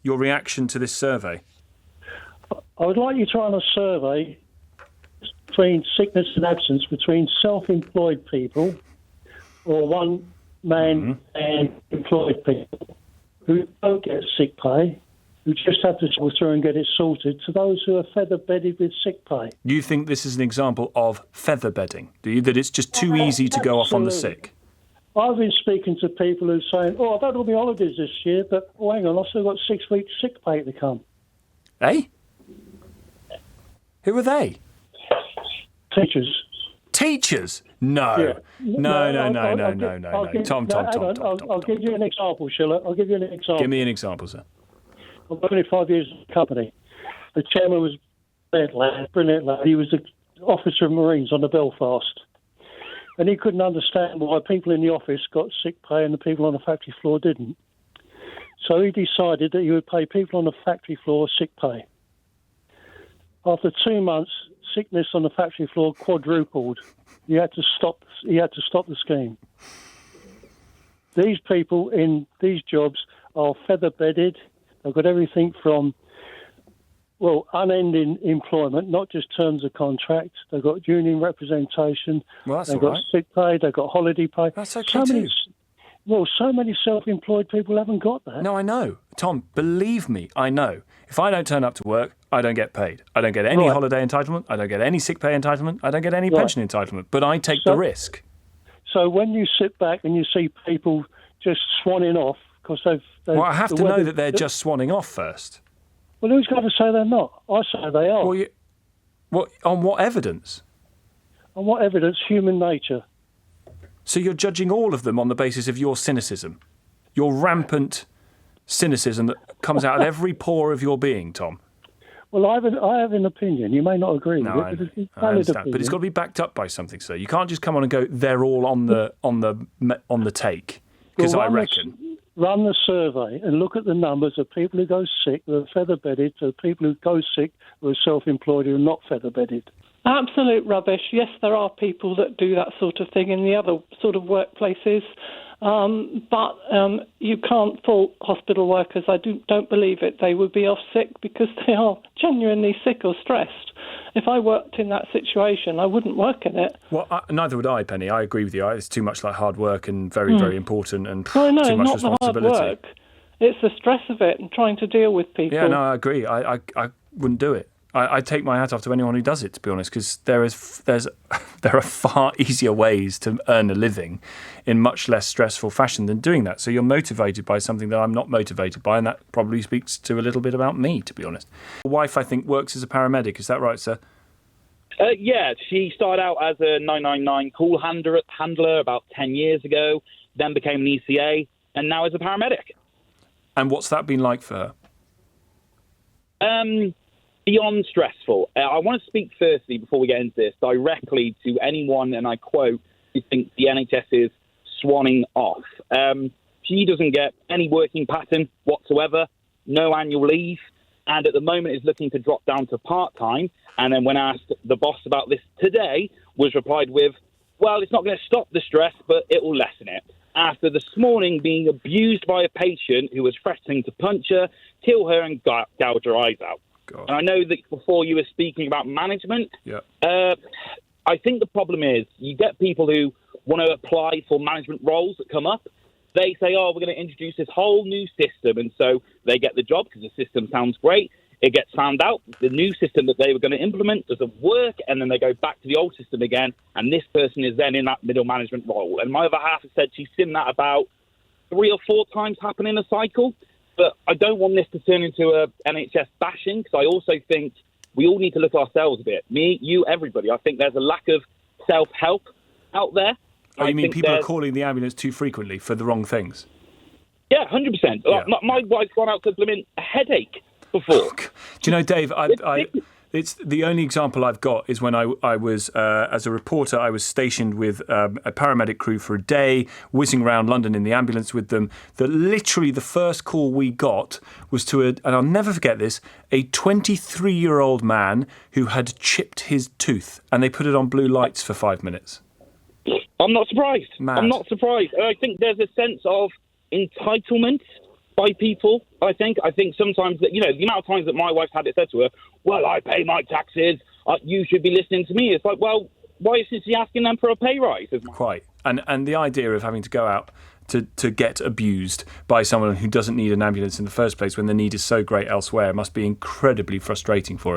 your reaction to this survey? I would like you to run a survey between sickness and absence between self-employed people or one-man and employed people who don't get sick pay, who just have to go through and get it sorted, to those who are feather-bedded with sick pay. You think this is an example of feather bedding, do you? That it's just too easy to go off on the sick? I've been speaking to people who are saying, I've had all my holidays this year, but, hang on, I've still got 6 weeks sick pay to come. Eh? Who are they? Teachers. Teachers? No. Yeah. No. Tom. I'll give you an example, Sheila. I'll give you an example. Give me an example, sir. I've been here 5 years in the company. The chairman was a brilliant lad. He was the officer of Marines on the Belfast. And he couldn't understand why people in the office got sick pay and the people on the factory floor didn't. So he decided that he would pay people on the factory floor sick pay. After 2 months, sickness on the factory floor quadrupled. He had to stop the scheme. These people in these jobs are feather-bedded. They've got everything from, unending employment, not just terms of contract. They've got union representation. Well, that's they've all got right. sick pay. They've got holiday pay. That's okay too. So many self-employed people haven't got that. No, I know. Tom, believe me, I know. If I don't turn up to work, I don't get paid. I don't get any holiday entitlement. I don't get any sick pay entitlement. I don't get any pension entitlement. But I take the risk. So when you sit back and you see people just swanning off because they've... Well, I have to know that they're just swanning off first. Well, who's going to say they're not? I say they are. On what evidence? On what evidence? Human nature. So you're judging all of them on the basis of your cynicism, your rampant cynicism that comes out of every pore of your being, Tom. Well, I have an opinion. You may not agree with it, but it's a valid understand. opinion. But it's got to be backed up by something, sir. You can't just come on and go, they're all on the take, because I reckon. Run the survey and look at the numbers of people who go sick, who are feather-bedded, to people who go sick, who are self-employed, who are not feather-bedded. Absolute rubbish. Yes, there are people that do that sort of thing in the other sort of workplaces, but you can't fault hospital workers. I don't believe it. They would be off sick because they are genuinely sick or stressed. If I worked in that situation, I wouldn't work in it. Well, neither would I, Penny. I agree with you. It's too much like hard work and very, very important and no, too much not responsibility. The hard work. It's the stress of it and trying to deal with people. Yeah, no, I agree. I wouldn't do it. I take my hat off to anyone who does it, to be honest, because there are far easier ways to earn a living in much less stressful fashion than doing that. So you're motivated by something that I'm not motivated by, and that probably speaks to a little bit about me, to be honest. My wife, I think, works as a paramedic. Is that right, sir? Yeah, she started out as a 999 call handler about 10 years ago, then became an ECA, and now is a paramedic. And what's that been like for her? Beyond stressful. I want to speak firstly, before we get into this, directly to anyone, and I quote, who thinks the NHS is swanning off. She doesn't get any working pattern whatsoever, no annual leave, and at the moment is looking to drop down to part-time. And then when asked the boss about this today, was replied with, well, it's not going to stop the stress, but it will lessen it. After this morning being abused by a patient who was threatening to punch her, kill her, and gouge her eyes out. God. And I know that before you were speaking about management, I think the problem is you get people who want to apply for management roles that come up. They say, we're going to introduce this whole new system. And so they get the job because the system sounds great. It gets found out. The new system that they were going to implement doesn't work. And then they go back to the old system again. And this person is then in that middle management role. And my other half has said she's seen that about 3 or 4 times happen in a cycle. But I don't want this to turn into a NHS bashing, because I also think we all need to look at ourselves a bit. Me, you, everybody. I think there's a lack of self-help out there. Oh, you mean people are calling the ambulance too frequently for the wrong things? Yeah, 100%. Yeah. My wife's gone out to a headache before. Do you know, Dave, it's the only example I've got is when I was, as a reporter, I was stationed with a paramedic crew for a day, whizzing around London in the ambulance with them, that literally the first call we got was to, and I'll never forget this, a 23-year-old man who had chipped his tooth, and they put it on blue lights for 5 minutes. I'm not surprised. Mad. I'm not surprised. I think there's a sense of entitlement by people, I think. I think sometimes, that, the amount of times that my wife's had it said to her, well, I pay my taxes, you should be listening to me. It's like, well, why is she asking them for a pay rise? Quite. And the idea of having to go out to get abused by someone who doesn't need an ambulance in the first place when the need is so great elsewhere must be incredibly frustrating for her.